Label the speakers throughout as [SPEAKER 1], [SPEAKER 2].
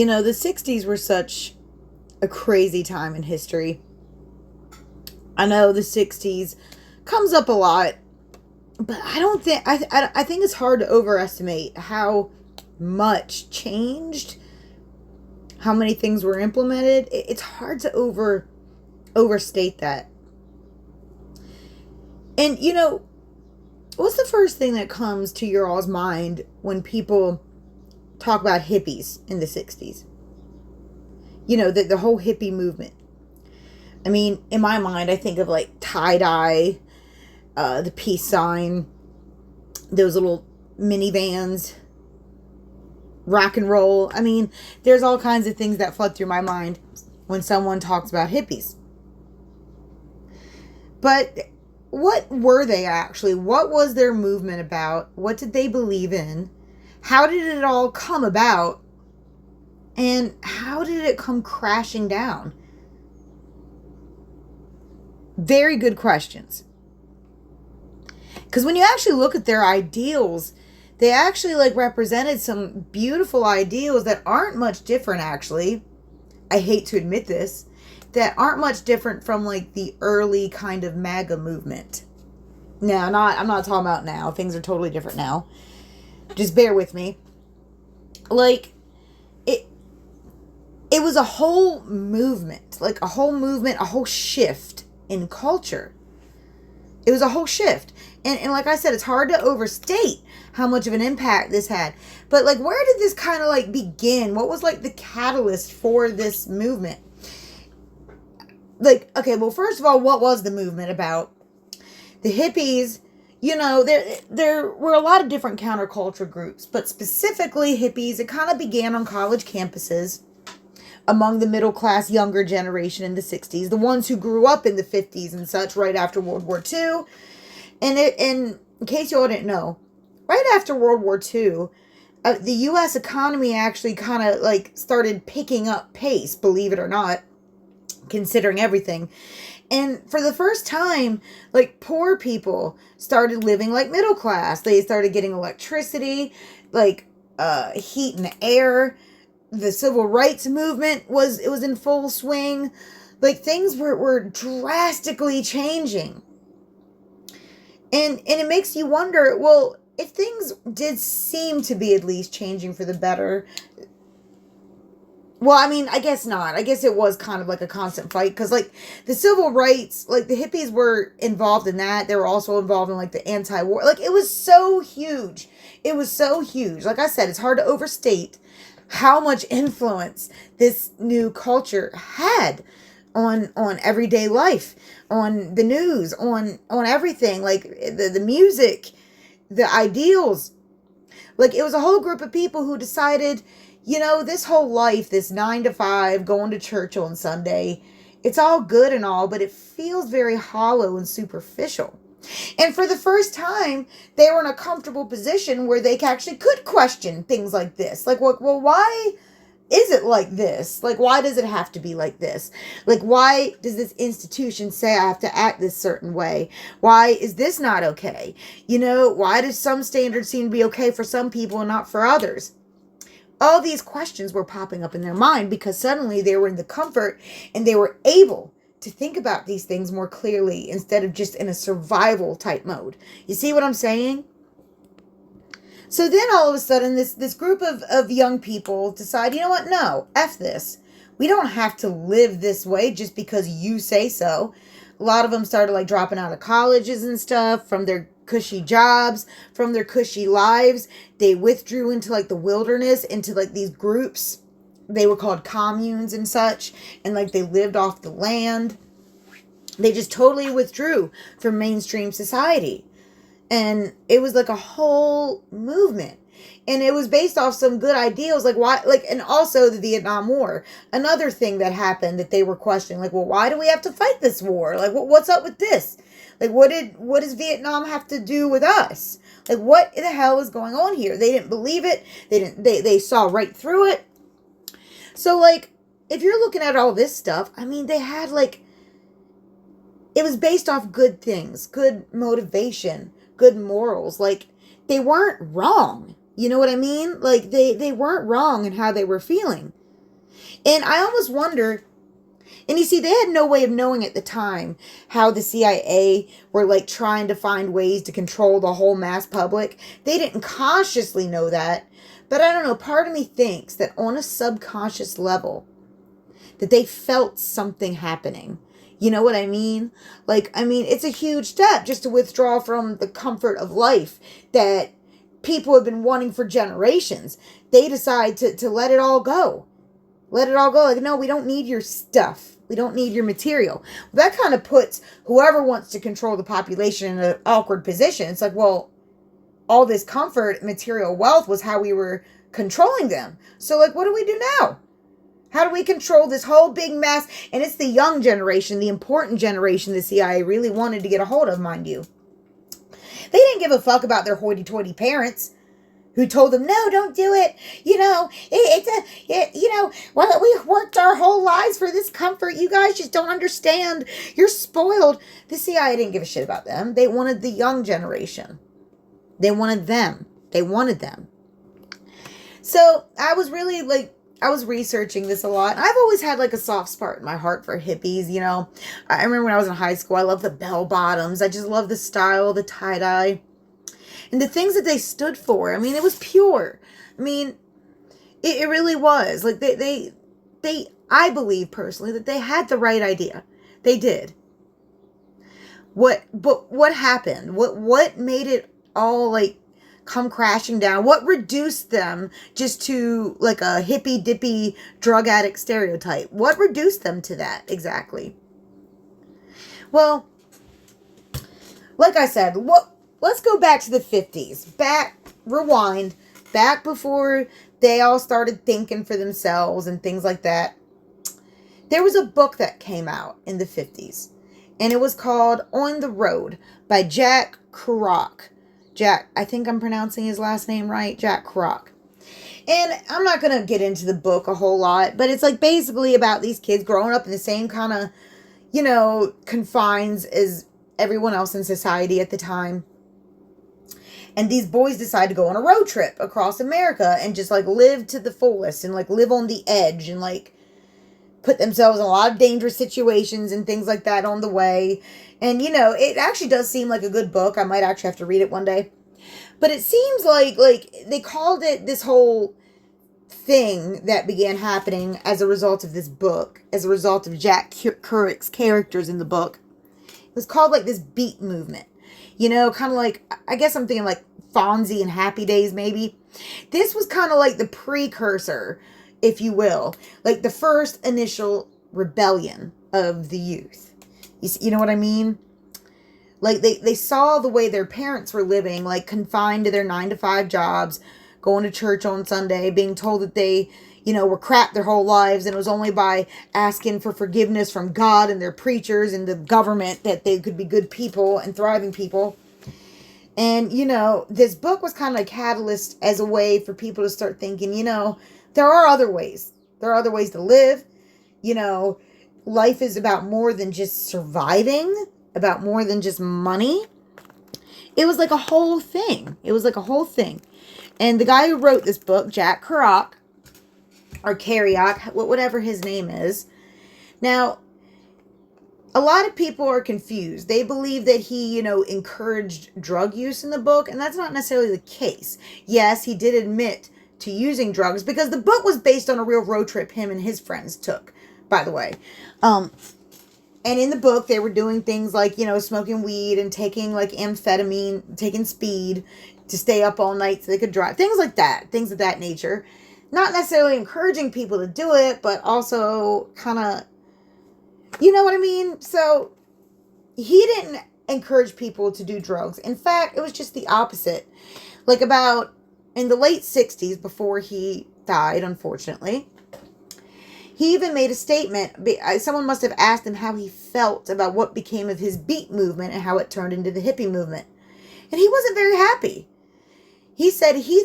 [SPEAKER 1] The 60s were such a crazy time in history. I know the 60s comes up a lot, but I don't think, I think it's hard to overestimate how much changed, how many things were implemented. It's hard to overstate that. And, what's the first thing that comes to your all's mind when people talk about hippies in the 60s? The whole hippie movement. I mean, in my mind, I think of like tie-dye, the peace sign, those little minivans, rock and roll. I mean, there's all kinds of things that flood through my mind when someone talks about hippies. But what were they actually? What was their movement about? What did they believe in? How did it all come about? And how did it come crashing down? Very good questions. Because when you actually look at their ideals, they actually represented some beautiful ideals that aren't much different, actually. I hate to admit this, that aren't much different from the early kind of MAGA movement. Now, I'm not talking about now. Things are totally different now. Just bear with me. It was a whole movement, a whole shift in culture. It was a whole shift. And like I said, it's hard to overstate how much of an impact this had. But where did this kind of begin? What was the catalyst for this movement? Okay, well, first of all, what was the movement about? The hippies, there were a lot of different counterculture groups, but specifically hippies. It kind of began on college campuses among the middle class younger generation in the 60s, the ones who grew up in the 50s and such right after World War II. And in case you all didn't know, right after World War II, the U.S. economy actually kind of started picking up pace, believe it or not, considering everything. And for the first time, poor people started living like middle class. They started getting electricity, heat and air. The civil rights movement was in full swing. Things were drastically changing. And it makes you wonder, well, if things did seem to be at least changing for the better, well, I mean, I guess not. I guess it was kind of a constant fight because, the civil rights, the hippies were involved in that. They were also involved in, the anti-war. It was so huge. It was so huge. Like I said, it's hard to overstate how much influence this new culture had on everyday life, on the news, on everything, the music, the ideals. It was a whole group of people who decided, this whole life, this 9 to 5, going to church on Sunday, it's all good and all, but it feels very hollow and superficial. And for the first time, they were in a comfortable position where they actually could question things like this. Well, why is it like this? Why does it have to be like this? Why does this institution say I have to act this certain way? Why is this not okay? Why does some standards seem to be okay for some people and not for others? All these questions were popping up in their mind because suddenly they were in the comfort and they were able to think about these things more clearly instead of just in a survival type mode. You see what I'm saying? So then all of a sudden this group of young people decide, you know what? No, F this. We don't have to live this way just because you say so. A lot of them started dropping out of colleges and stuff from their cushy jobs, from their cushy lives. They withdrew into the wilderness, into these groups. They were called communes and such, and they lived off the land. They just totally withdrew from mainstream society. And it was a whole movement. And it was based off some good ideals, and also the Vietnam War. Another thing that happened that they were questioning, well, why do we have to fight this war? What's up with this? What does Vietnam have to do with us? What the hell is going on here? They didn't believe it. They saw right through it. So, if you're looking at all this stuff, I mean, they had, it was based off good things, good motivation, good morals. They weren't wrong. You know what I mean? They weren't wrong in how they were feeling. And I almost wonder, and you see, they had no way of knowing at the time how the CIA were like trying to find ways to control the whole mass public. They didn't consciously know that. But I don't know, part of me thinks that on a subconscious level, that they felt something happening. You know what I mean? Like, I mean, it's a huge step just to withdraw from the comfort of life that people have been wanting for generations. They decide to let it all go. Let it all go. Like, no, we don't need your stuff. We don't need your material. Well, that kind of puts whoever wants to control the population in an awkward position. It's like, well, all this comfort, material wealth was how we were controlling them. So, like, what do we do now? How do we control this whole big mass? And it's the young generation, the important generation the CIA really wanted to get a hold of, mind you. They didn't give a fuck about their hoity-toity parents who told them, no, don't do it. Well, we worked our whole lives for this comfort. You guys just don't understand. You're spoiled. The CIA didn't give a shit about them. They wanted the young generation. They wanted them. They wanted them. So I was really I was researching this a lot. I've always had like a soft spot in my heart for hippies, you know. I remember when I was in high school, I loved the bell bottoms. I just loved the style, the tie-dye. And the things that they stood for. I mean, it was pure. I mean, it really was. Like, they I believe personally that they had the right idea. They did. But what happened? What made it all, like, come crashing down? What reduced them just to, like, a hippy-dippy drug addict stereotype? What reduced them to that, exactly? Well, like I said, let's go back to the 50s. Rewind. Back before they all started thinking for themselves and things like that. There was a book that came out in the 50s. And it was called On the Road by Jack Kerouac. Jack, I think I'm pronouncing his last name right. Jack Kerouac. And I'm not going to get into the book a whole lot. But it's like basically about these kids growing up in the same kind of, you know, confines as everyone else in society at the time. And these boys decide to go on a road trip across America and just, like, live to the fullest and, like, live on the edge and, like, put themselves in a lot of dangerous situations and things like that on the way. And, you know, it actually does seem like a good book. I might actually have to read it one day. But it seems like they called it this whole thing that began happening as a result of this book, as a result of Jack Kerouac's characters in the book. It was called, like, this beat movement. You know, kind of like, I guess I'm thinking like Fonzie and Happy Days, maybe. This was kind of like the precursor, if you will. Like the first initial rebellion of the youth. You know what I mean? Like they saw the way their parents were living, like confined to their 9-to-5 jobs, going to church on Sunday, being told that they, you know, were crap their whole lives, and it was only by asking for forgiveness from God and their preachers and the government that they could be good people and thriving people. And, you know, this book was kind of a catalyst as a way for people to start thinking, you know, there are other ways. There are other ways to live. You know, life is about more than just surviving, about more than just money. It was like a whole thing. It was like a whole thing. And the guy who wrote this book, Jack Kerouac, or Kerouac, whatever his name is. Now, a lot of people are confused. They believe that he, you know, encouraged drug use in the book, and that's not necessarily the case. Yes, he did admit to using drugs, because the book was based on a real road trip him and his friends took, by the way. And in the book, they were doing things like, you know, smoking weed and taking, like, amphetamine, taking speed to stay up all night so they could drive. Things like that. Things of that nature. Not necessarily encouraging people to do it, but also kind of, you know what I mean? So, he didn't encourage people to do drugs. In fact, it was just the opposite. Like about in the late 60s, before he died, unfortunately, he even made a statement. Someone must have asked him how he felt about what became of his beat movement and how it turned into the hippie movement. And he wasn't very happy. He said he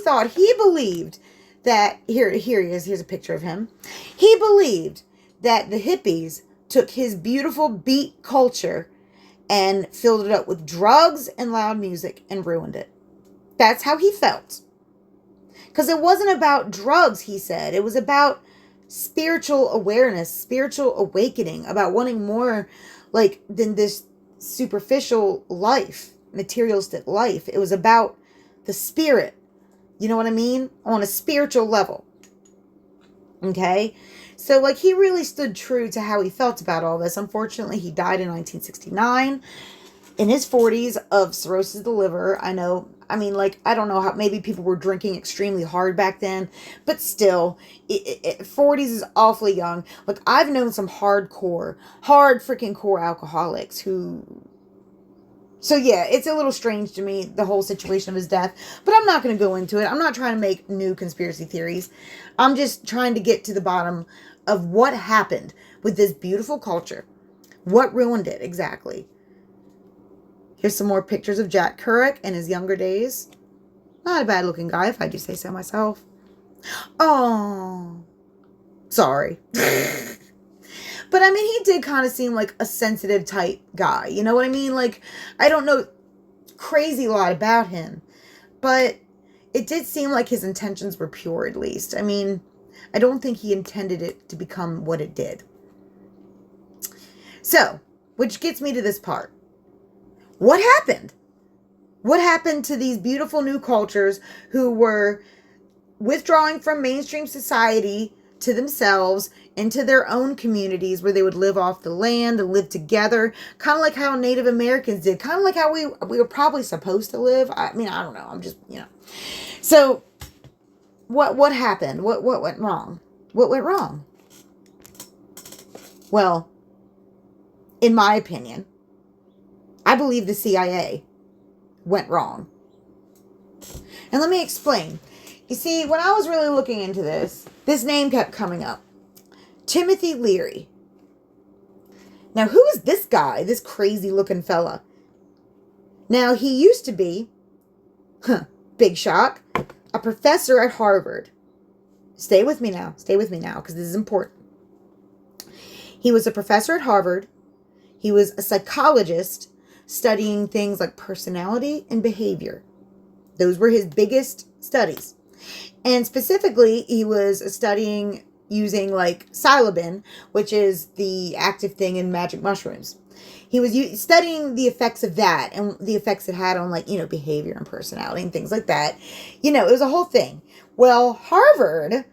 [SPEAKER 1] believed that, here he is, here's a picture of him. He believed that the hippies took his beautiful beat culture and filled it up with drugs and loud music and ruined it. That's how he felt. Because it wasn't about drugs, he said. It was about spiritual awareness, spiritual awakening, about wanting more like than this superficial life, materialistic life. It was about the spirit. You know what I mean? On a spiritual level. Okay? So, like, he really stood true to how he felt about all this. Unfortunately, he died in 1969 in his 40s of cirrhosis of the liver. I know, I mean, like, I don't know how, maybe people were drinking extremely hard back then, but still, 40s is awfully young. Like, I've known some hard freaking core alcoholics who, so yeah, it's a little strange to me, the whole situation of his death, but I'm not going to go into it. I'm not trying to make new conspiracy theories. I'm just trying to get to the bottom of what happened with this beautiful culture. What ruined it exactly? Here's some more pictures of Jack Kerouac in his younger days. Not a bad looking guy, if I do say so myself. Oh, sorry. But I mean, he did kind of seem like a sensitive type guy. You know what I mean? Like, I don't know crazy lot about him, but it did seem like his intentions were pure, at least. I mean, I don't think he intended it to become what it did. So, which gets me to this part. What happened? What happened to these beautiful new cultures who were withdrawing from mainstream society to themselves into their own communities where they would live off the land and live together, kind of like how Native Americans did, kind of like how we were probably supposed to live. I mean, I don't know. I'm just, So what happened? What went wrong? What went wrong? Well, in my opinion, I believe the CIA went wrong. And let me explain. You see, when I was really looking into this name kept coming up. Timothy Leary. Now, who is this guy, this crazy looking fella? Now, he used to be, big shock, a professor at Harvard. Stay with me now, because this is important. He was a professor at Harvard. He was a psychologist studying things like personality and behavior. Those were his biggest studies. And specifically, he was studying using like psilocybin, which is the active thing in magic mushrooms. He was studying the effects of that and the effects it had on behavior and personality and things like that. It was a whole thing. Well, Harvard,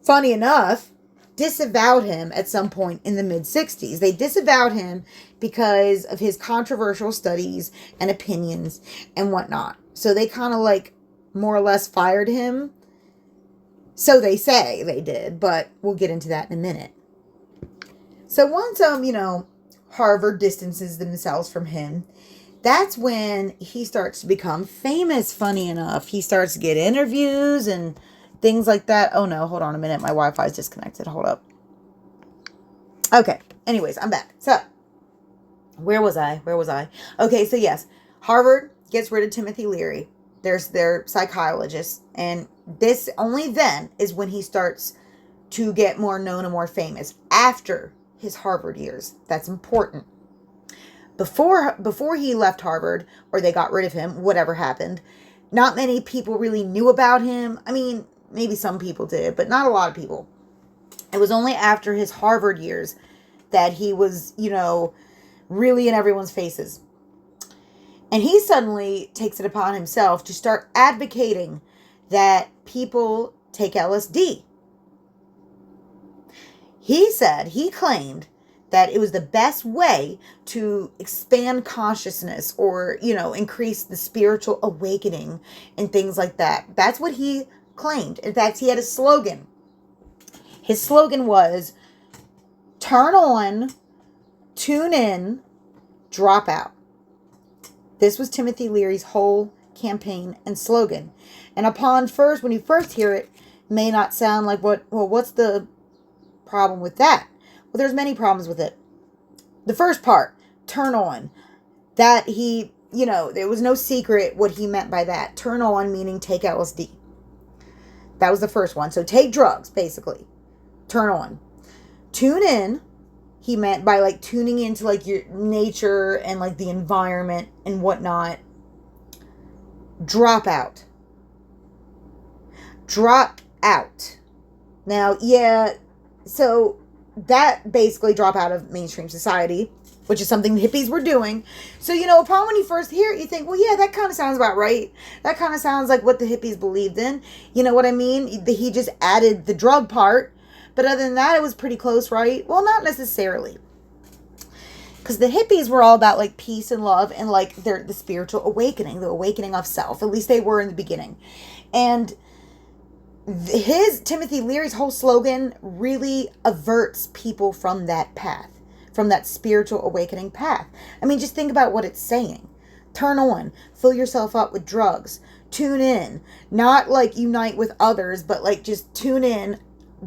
[SPEAKER 1] funny enough, disavowed him at some point in the mid-60s. They disavowed him because of his controversial studies and opinions and whatnot. So they kind of more or less fired him. So they say they did, but we'll get into that in a minute. So once, Harvard distances themselves from him, that's when he starts to become famous, funny enough. He starts to get interviews and things like that. Oh no, hold on a minute. My Wi-Fi is disconnected. Hold up. Okay. Anyways, I'm back. So, where was I? Okay, so yes, Harvard gets rid of Timothy Leary. There's their psychologist, and this only then is when he starts to get more known and more famous after his Harvard years. That's important. Before he left Harvard, or they got rid of him, whatever happened, not many people really knew about him. I mean, maybe some people did, but not a lot of people. It was only after his Harvard years that he was, really in everyone's faces. And he suddenly takes it upon himself to start advocating that people take LSD. He claimed that it was the best way to expand consciousness or, increase the spiritual awakening and things like that. That's what he claimed. In fact, he had a slogan. His slogan was, turn on, tune in, drop out. This was Timothy Leary's whole campaign and slogan. And when you first hear it, may not sound like what's the problem with that? Well, there's many problems with it. The first part, turn on. That there was no secret what he meant by that. Turn on meaning take LSD. That was the first one. So take drugs, basically. Turn on. Tune in. He meant by tuning into your nature and the environment and whatnot. Drop out. Drop out Now, yeah, so that basically drop out of mainstream society, which is something the hippies were doing. So, upon when you first hear it, you think, well, yeah, that kind of sounds about right. That kind of sounds like what the hippies believed in. You know what I mean? He just added the drug part. But other than that, it was pretty close, right? Well, not necessarily. Because the hippies were all about, like, peace and love and, like, the spiritual awakening, the awakening of self. At least they were in the beginning. And Timothy Leary's whole slogan really averts people from that path, from that spiritual awakening path. I mean, just think about what it's saying. Turn on, fill yourself up with drugs, tune in, not like unite with others, but like just tune in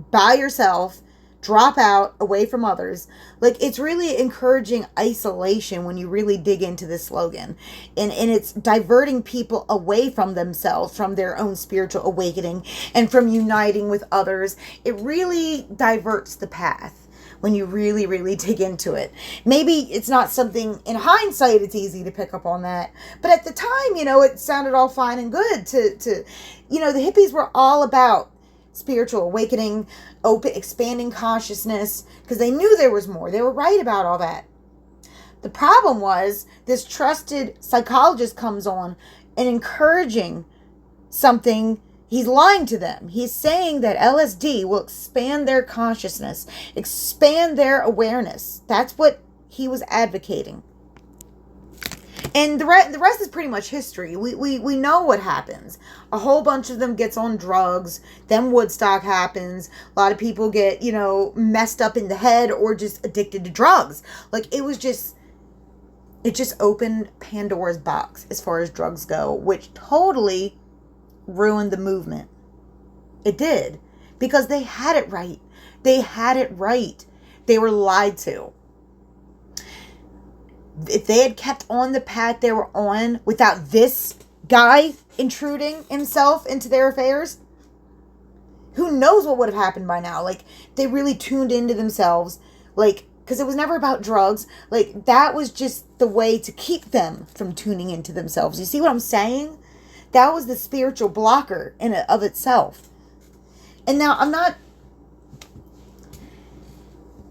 [SPEAKER 1] by yourself, drop out away from others. Like, it's really encouraging isolation when you really dig into this slogan. And it's diverting people away from themselves, from their own spiritual awakening, and from uniting with others. It really diverts the path when you really, really dig into it. Maybe it's not something, in hindsight, it's easy to pick up on that. But at the time, it sounded all fine and good to the hippies were all about spiritual awakening, expanding consciousness, because they knew there was more. They were right about all that. The problem was this trusted psychologist comes on and encouraging something. He's lying to them. He's saying that LSD will expand their consciousness, expand their awareness. That's what he was advocating. And the rest is pretty much history. We know what happens. A whole bunch of them gets on drugs. Then Woodstock happens. A lot of people get, messed up in the head or just addicted to drugs. Like, it just opened Pandora's box as far as drugs go, which totally ruined the movement. It did. Because they had it right. They had it right. They were lied to. If they had kept on the path they were on without this guy intruding himself into their affairs, who knows what would have happened by now. Like, they really tuned into themselves, like, because it was never about drugs. Like, that was just the way to keep them from tuning into themselves. You see what I'm saying? That was the spiritual blocker in it of itself. And now I'm not.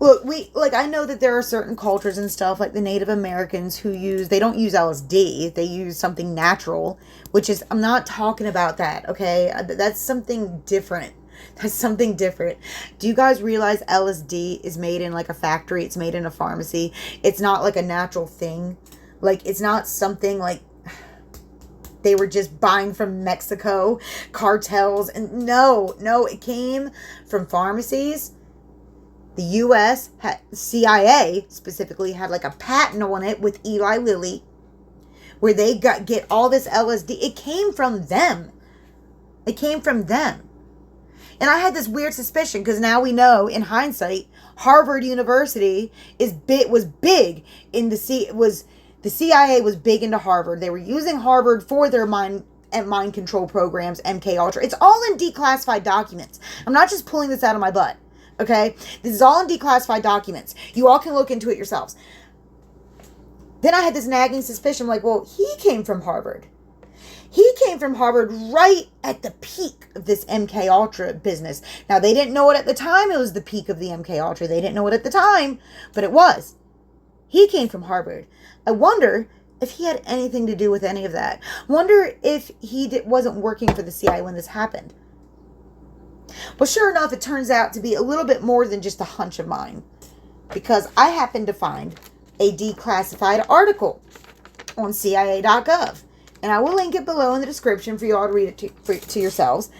[SPEAKER 1] Look, I know that there are certain cultures and stuff, like the Native Americans they don't use LSD, they use something natural, which is, I'm not talking about that, okay? That's something different. That's something different. Do you guys realize LSD is made in, like, a factory? It's made in a pharmacy. It's not, like, a natural thing. Like, it's not something, like, they were just buying from Mexico, cartels, and no, it came from pharmacies. The U.S., CIA specifically, had like a patent on it with Eli Lilly, where they get all this LSD. It came from them. It came from them. And I had this weird suspicion, because now we know, in hindsight, Harvard University was big in the CIA was big into Harvard. They were using Harvard for their mind control programs, MK Ultra. It's all in declassified documents. I'm not just pulling this out of my butt. Okay? This is all in declassified documents. You all can look into it yourselves. Then I had this nagging suspicion, like, well, he came from Harvard. He came from Harvard right at the peak of this MK Ultra business. Now, they didn't know it at the time. It was the peak of the MK Ultra. They didn't know it at the time, but it was. He came from Harvard. I wonder if he had anything to do with any of that. Wonder if he wasn't working for the CIA when this happened. Well, sure enough, it turns out to be a little bit more than just a hunch of mine, because I happened to find a declassified article on CIA.gov, and I will link it below in the description for you all to read it to yourselves.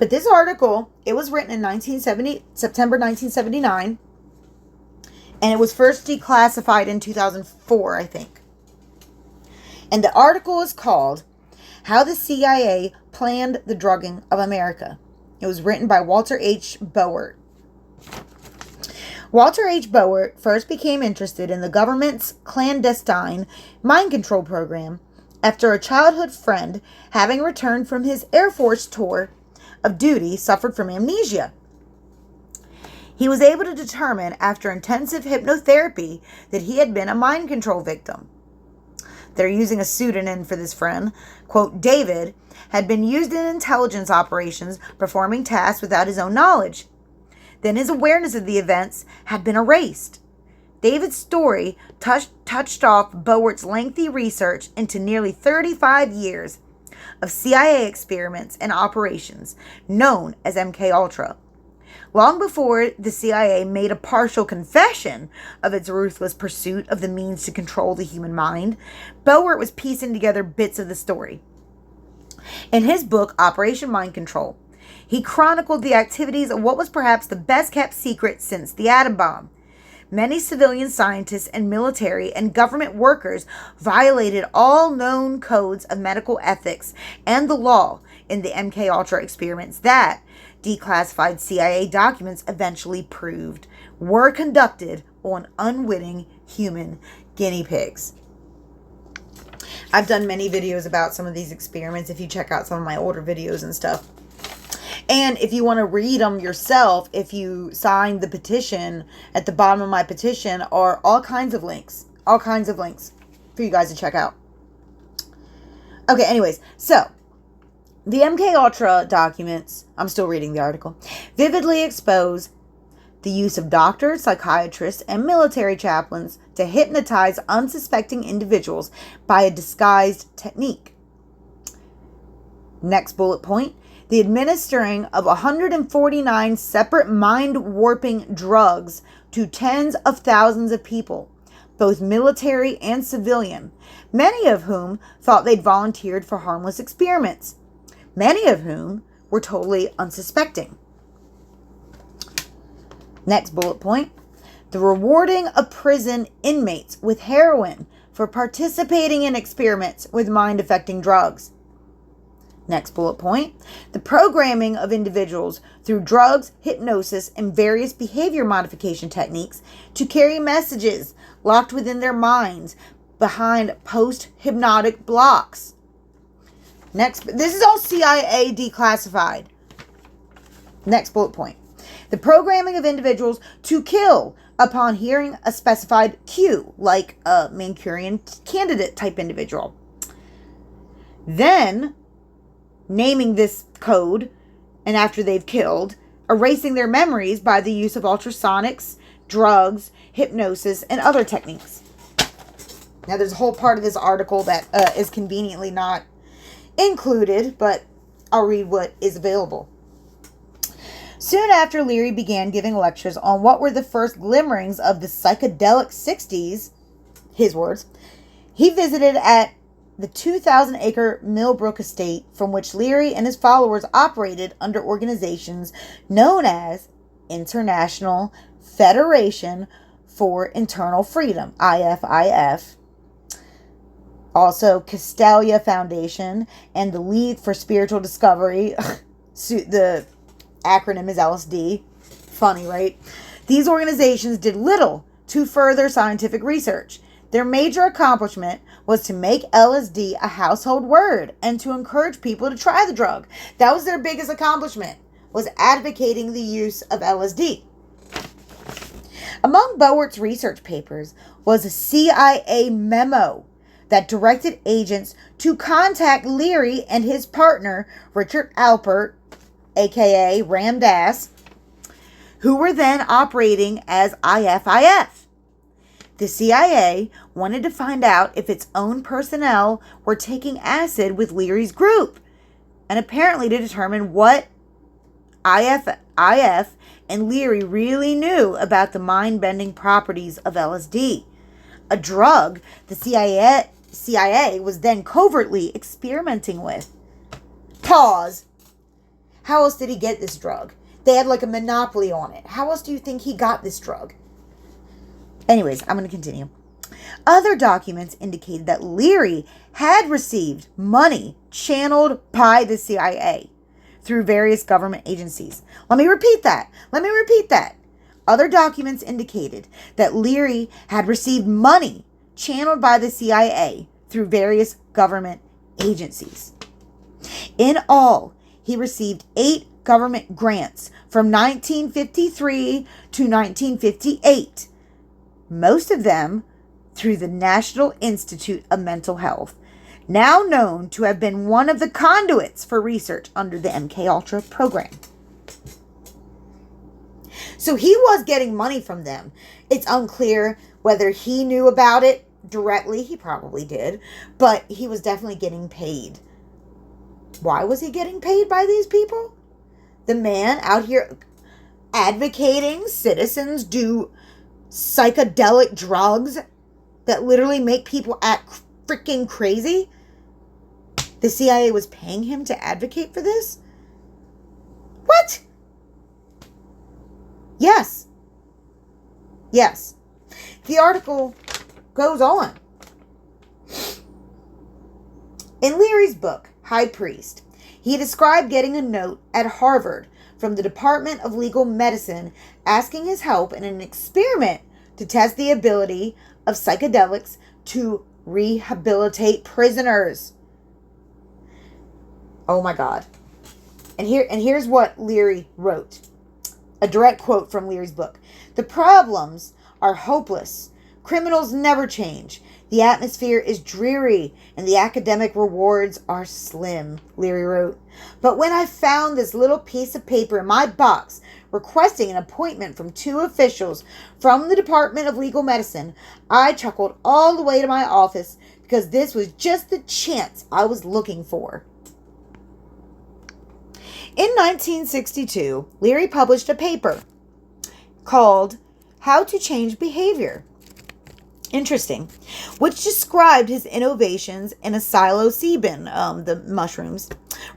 [SPEAKER 1] But this article, it was written in September 1979, and it was first declassified in 2004, I think. And the article is called How the CIA Planned the Drugging of America. It was written by Walter H. Boert. Walter H. Boert first became interested in the government's clandestine mind control program after a childhood friend, having returned from his Air Force tour of duty, suffered from amnesia. He was able to determine after intensive hypnotherapy that he had been a mind control victim. They're using a pseudonym for this friend. Quote, David had been used in intelligence operations, performing tasks without his own knowledge. Then his awareness of the events had been erased. David's story touched off Bowert's lengthy research into nearly 35 years of CIA experiments and operations known as MKUltra. Long before the CIA made a partial confession of its ruthless pursuit of the means to control the human mind, Bowert was piecing together bits of the story. In his book, Operation Mind Control, he chronicled the activities of what was perhaps the best-kept secret since the atom bomb. Many civilian scientists and military and government workers violated all known codes of medical ethics and the law in the MKUltra experiments that declassified CIA documents eventually proved were conducted on unwitting human guinea pigs. I've done many videos about some of these experiments if you check out some of my older videos and stuff. And if you want to read them yourself, if you sign the petition, at the bottom of my petition are all kinds of links for you guys to check out. Okay, anyways, so the MKUltra documents, I'm still reading the article, vividly expose the use of doctors, psychiatrists, and military chaplains to hypnotize unsuspecting individuals by a disguised technique. Next bullet point. The administering of 149 separate mind-warping drugs to tens of thousands of people, both military and civilian, many of whom thought they'd volunteered for harmless experiments, many of whom were totally unsuspecting. Next bullet point. The rewarding of prison inmates with heroin for participating in experiments with mind-affecting drugs. Next bullet point. The programming of individuals through drugs, hypnosis, and various behavior modification techniques to carry messages locked within their minds behind post-hypnotic blocks. Next, this is all CIA declassified. Next bullet point. The programming of individuals to kill upon hearing a specified cue, like a Manchurian candidate type individual. Then, naming this code, and after they've killed, erasing their memories by the use of ultrasonics, drugs, hypnosis, and other techniques. Now, there's a whole part of this article that is conveniently not included, but I'll read what is available. Soon after Leary began giving lectures on what were the first glimmerings of the psychedelic 60s, his words, he visited at the 2,000-acre Millbrook estate from which Leary and his followers operated under organizations known as International Federation for Internal Freedom, IFIF, also Castalia Foundation, and the League for Spiritual Discovery. The acronym is LSD. Funny, right? These organizations did little to further scientific research. Their major accomplishment was to make LSD a household word and to encourage people to try the drug. That was their biggest accomplishment, was advocating the use of LSD. Among Bowert's research papers was a CIA memo that directed agents to contact Leary and his partner, Richard Alpert, aka Ramdas, who were then operating as IFIF. The CIA wanted to find out if its own personnel were taking acid with Leary's group, and apparently to determine what IF and Leary really knew about the mind-bending properties of LSD, a drug the CIA was then covertly experimenting with. Pause. How else did he get this drug? They had like a monopoly on it. How else do you think he got this drug? Anyways, I'm going to continue. Other documents indicated that Leary had received money channeled by the CIA through various government agencies. Let me repeat that. Other documents indicated that Leary had received money channeled by the CIA through various government agencies. In all, he received 8 government grants from 1953 to 1958. Most of them through the National Institute of Mental Health, now known to have been one of the conduits for research under the MKUltra program. So he was getting money from them. It's unclear whether he knew about it directly. He probably did. But he was definitely getting paid. Why was he getting paid by these people? The man out here advocating citizens do psychedelic drugs that literally make people act freaking crazy. The CIA was paying him to advocate for this? What? Yes. Yes. The article goes on. In Leary's book, High Priest, he described getting a note at Harvard from the Department of Legal Medicine asking his help in an experiment to test the ability of psychedelics to rehabilitate prisoners. Oh my God. And here's what Leary wrote. A direct quote from Leary's book. The problems are hopeless. Criminals never change. The atmosphere is dreary and the academic rewards are slim, Leary wrote. But when I found this little piece of paper in my box requesting an appointment from 2 officials from the Department of Legal Medicine, I chuckled all the way to my office because this was just the chance I was looking for. In 1962, Leary published a paper called How to Change Behavior. Interesting. Which described his innovations in a psilocybin, the mushrooms,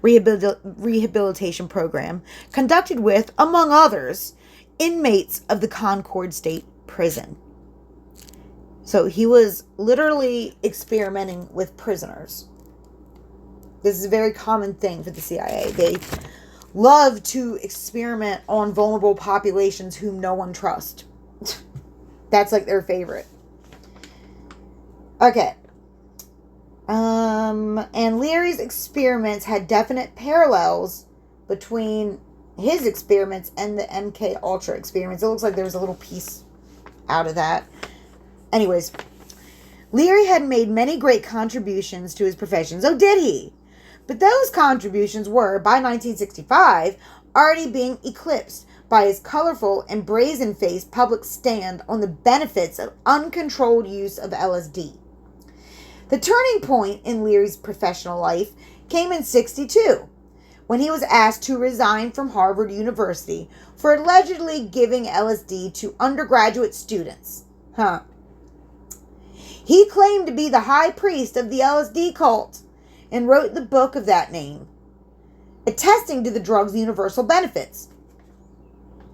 [SPEAKER 1] rehabilitation program conducted with, among others, inmates of the Concord State Prison. So he was literally experimenting with prisoners. This is a very common thing for the CIA. They love to experiment on vulnerable populations whom no one trusts. That's like their favorite. Okay. And Leary's experiments had definite parallels between his experiments and the MKUltra experiments. It looks like there was a little piece out of that. Anyways, Leary had made many great contributions to his profession. Oh, did he? But those contributions were, by 1965, already being eclipsed by his colorful and brazen-faced public stand on the benefits of uncontrolled use of LSD. The turning point in Leary's professional life came in 1962, when he was asked to resign from Harvard University for allegedly giving LSD to undergraduate students. He claimed to be the high priest of the LSD cult and wrote the book of that name, attesting to the drug's universal benefits.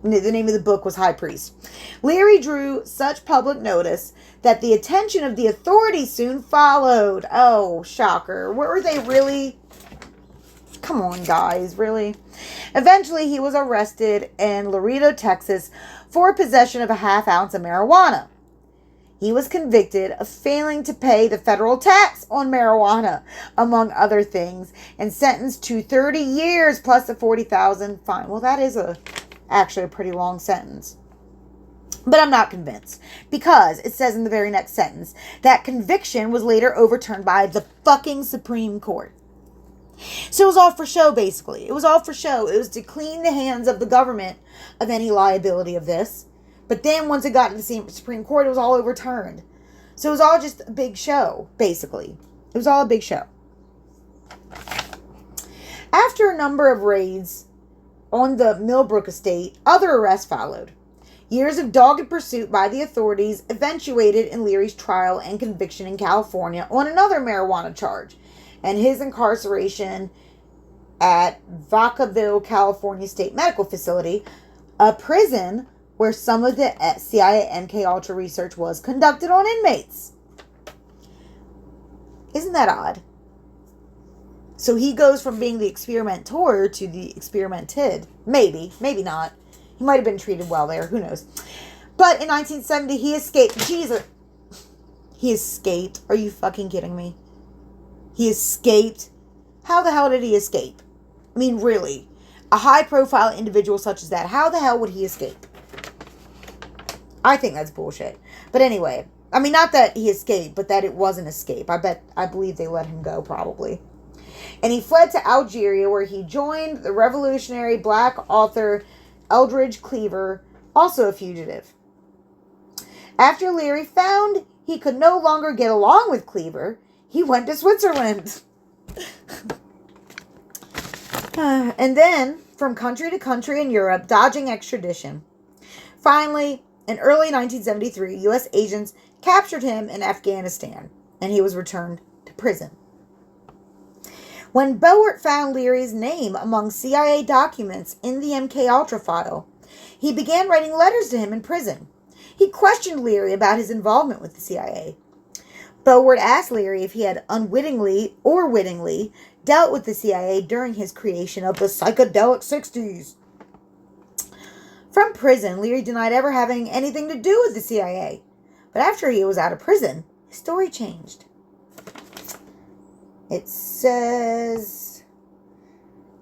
[SPEAKER 1] The name of the book was High Priest. Leary drew such public notice that the attention of the authorities soon followed. Oh, shocker. Were they really? Come on, guys, really? Eventually, he was arrested in Laredo, Texas, for possession of a ½ ounce of marijuana. He was convicted of failing to pay the federal tax on marijuana, among other things, and sentenced to 30 years plus a $40,000 fine. Well, that is actually a pretty long sentence. But I'm not convinced, because it says in the very next sentence that conviction was later overturned by the fucking Supreme Court. So it was all for show, basically. It was all for show. It was to clean the hands of the government of any liability of this. But then once it got to the Supreme Court, it was all overturned. So it was all just a big show, basically. It was all a big show. After a number of raids on the Millbrook estate, other arrests followed. Years of dogged pursuit by the authorities eventuated in Leary's trial and conviction in California on another marijuana charge, and his incarceration at Vacaville, California State Medical Facility, a prison where some of the CIA MKUltra research was conducted on inmates. Isn't that odd? So he goes from being the experimenter to the experimented. Maybe, maybe not. He might have been treated well there. Who knows? But in 1970, he escaped. Jesus. He escaped. Are you fucking kidding me? He escaped. How the hell did he escape? I mean, really. A high-profile individual such as that, how the hell would he escape? I think that's bullshit. But anyway, I mean, not that he escaped, but that it was an escape. I believe they let him go, probably. And he fled to Algeria, where he joined the revolutionary black author Eldridge Cleaver, also a fugitive. After Leary found he could no longer get along with Cleaver, he went to Switzerland. And then, from country to country in Europe, dodging extradition. Finally, in early 1973, U.S. agents captured him in Afghanistan, and he was returned to prison. When Boert found Leary's name among CIA documents in the MKUltra file, he began writing letters to him in prison. He questioned Leary about his involvement with the CIA. Boert asked Leary if he had unwittingly or wittingly dealt with the CIA during his creation of the psychedelic 60s. From prison, Leary denied ever having anything to do with the CIA. But after he was out of prison, his story changed. It says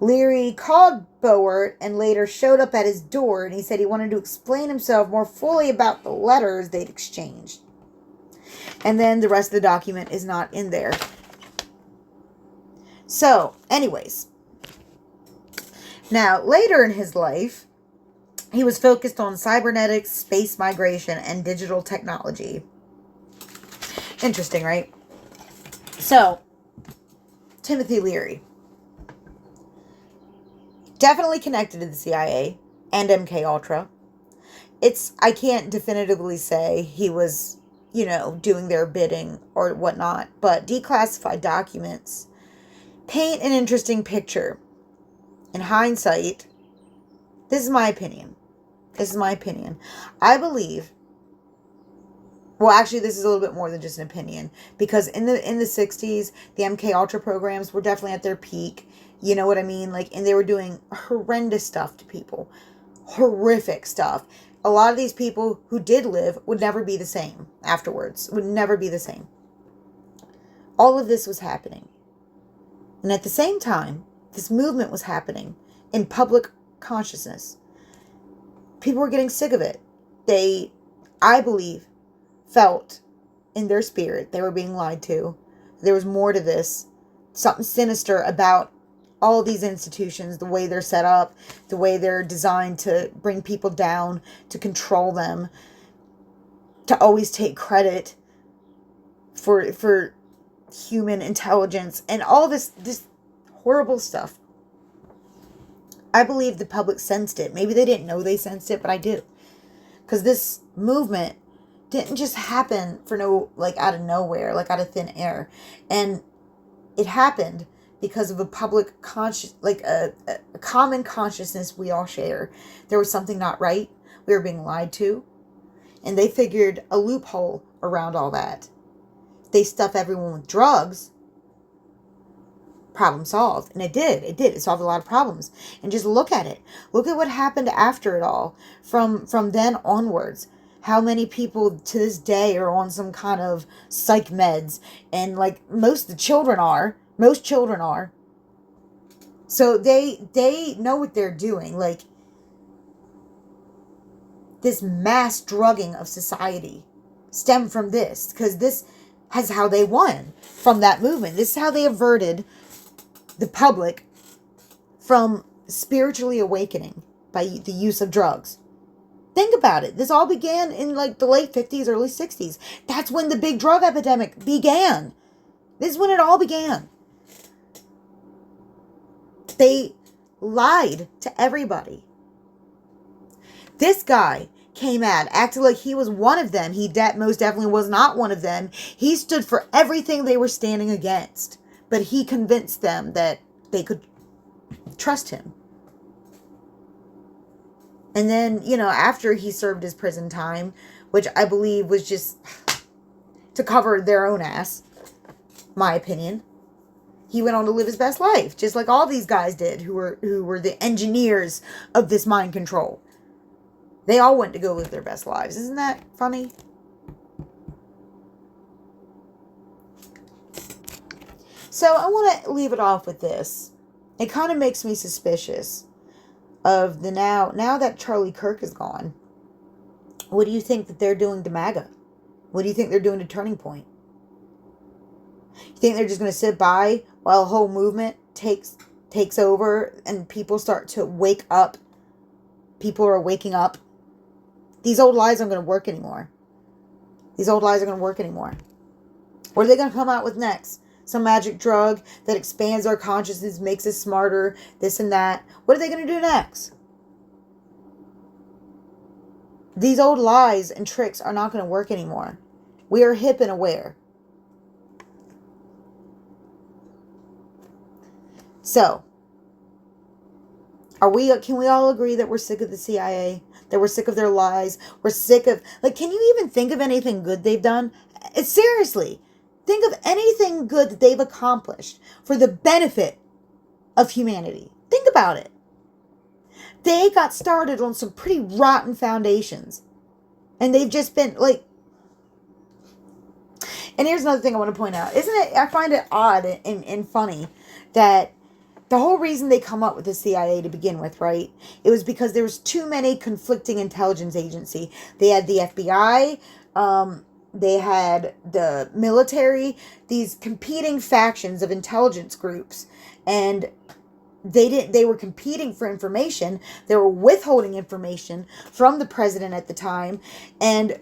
[SPEAKER 1] Leary called Boert and later showed up at his door, and he said he wanted to explain himself more fully about the letters they'd exchanged. And then the rest of the document is not in there. So, anyways. Now, later in his life, he was focused on cybernetics, space migration, and digital technology. Interesting, right? So, Timothy Leary. Definitely connected to the CIA and MKUltra. I can't definitively say he was, doing their bidding or whatnot, but declassified documents paint an interesting picture. In hindsight, this is my opinion. I believe, well, actually, this is a little bit more than just an opinion, because in the 60s, the MKUltra programs were definitely at their peak. You know what I mean? And they were doing horrendous stuff to people. Horrific stuff. A lot of these people who did live would never be the same afterwards. Would never be the same. All of this was happening. And at the same time, this movement was happening in public consciousness. People were getting sick of it. They, I believe, felt in their spirit they were being lied to. There was more to this. Something sinister about all these institutions, the way they're set up, the way they're designed to bring people down, to control them, to always take credit for human intelligence, and all this horrible stuff. I believe the public sensed it. Maybe they didn't know they sensed it, but I do. Because this movement didn't just happen out of nowhere, out of thin air. And it happened because of a public a common consciousness we all share. There was something not right. We were being lied to. And they figured a loophole around all that. They stuff everyone with drugs. Problem solved. And it did. It solved a lot of problems. And just look at it. Look at what happened after it all. From then onwards. How many people to this day are on some kind of psych meds. And most children are. So they know what they're doing. This mass drugging of society stemmed from this. Because this is how they won from that movement. This is how they averted the public from spiritually awakening by the use of drugs. Think about it. This all began in the late 50s, early 60s. That's when the big drug epidemic began. This is when it all began. They lied to everybody. This guy came out, acted like he was one of them. He most definitely was not one of them. He stood for everything they were standing against. But he convinced them that they could trust him. And then, after he served his prison time, which I believe was just to cover their own ass, my opinion, he went on to live his best life, just like all these guys did who were the engineers of this mind control. They all went to go live their best lives. Isn't that funny? So I want to leave it off with this. It kind of makes me suspicious of the now that Charlie Kirk is gone. What do you think that they're doing to MAGA? What do you think they're doing to Turning Point? You think they're just going to sit by while a whole movement takes over and people start to wake up? People are waking up. These old lies aren't going to work anymore. These old lies are going to work anymore. What are they going to come out with next? Some magic drug that expands our consciousness, makes us smarter, this and that. What are they going to do next? These old lies and tricks are not going to work anymore. We are hip and aware. So, can we all agree that we're sick of the CIA? That we're sick of their lies? We're sick of, can you even think of anything good they've done? Seriously, think of anything good that they've accomplished for the benefit of humanity. Think about it. They got started on some pretty rotten foundations. And they've just been, and here's another thing I want to point out. I find it odd and funny that the whole reason they come up with the CIA to begin with, right? It was because there was too many conflicting intelligence agency. They had the FBI, they had the military, these competing factions of intelligence groups, and they were competing for information. They were withholding information from the president at the time, and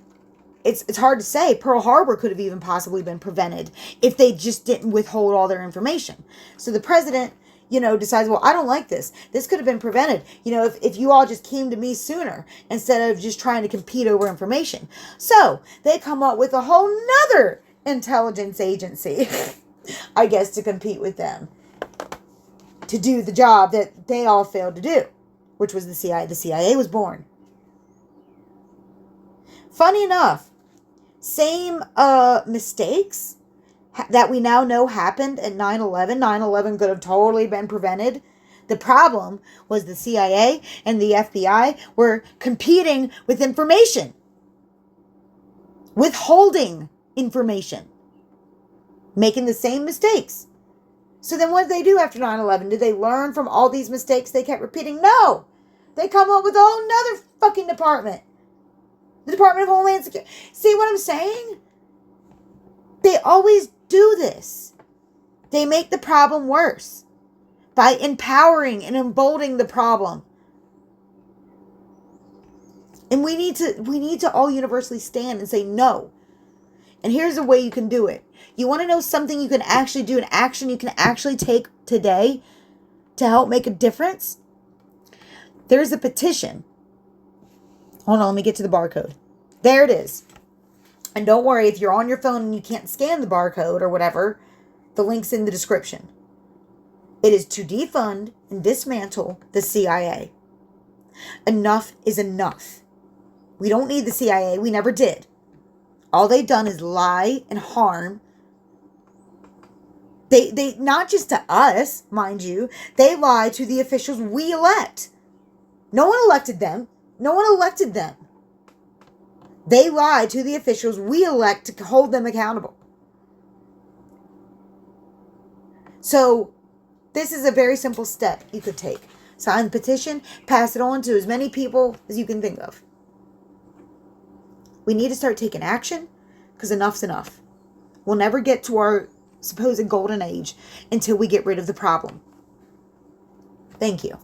[SPEAKER 1] it's hard to say. Pearl Harbor could have even possibly been prevented if they just didn't withhold all their information. So the president, decides, well, I don't like this. This could have been prevented. If you all just came to me sooner instead of just trying to compete over information. So they come up with a whole nother intelligence agency, I guess, to compete with them, to do the job that they all failed to do, which was the CIA. The CIA was born. Funny enough, same mistakes that we now know happened at 9/11. 9/11 could have totally been prevented. The problem was the CIA and the FBI were competing with information, withholding information, making the same mistakes. So then what did they do after 9/11? Did they learn from all these mistakes they kept repeating? No. They come up with a whole nother fucking department. The Department of Homeland Security. See what I'm saying? They always do this. They make the problem worse by empowering and emboldening the problem. And we need to all universally stand and say no. And here's a way you can do it. You want to know something you can actually do, an action you can actually take today to help make a difference? There's a petition. Hold on, let me get to the barcode. There it is. And don't worry, if you're on your phone and you can't scan the barcode or whatever, the link's in the description. It is to defund and dismantle the CIA. Enough is enough. We don't need the CIA. We never did. All they've done is lie and harm. They not just to us, mind you, they lie to the officials we elect. No one elected them. No one elected them. They lie to the officials we elect to hold them accountable. So, this is a very simple step you could take. Sign the petition, pass it on to as many people as you can think of. We need to start taking action because enough's enough. We'll never get to our supposed golden age until we get rid of the problem. Thank you.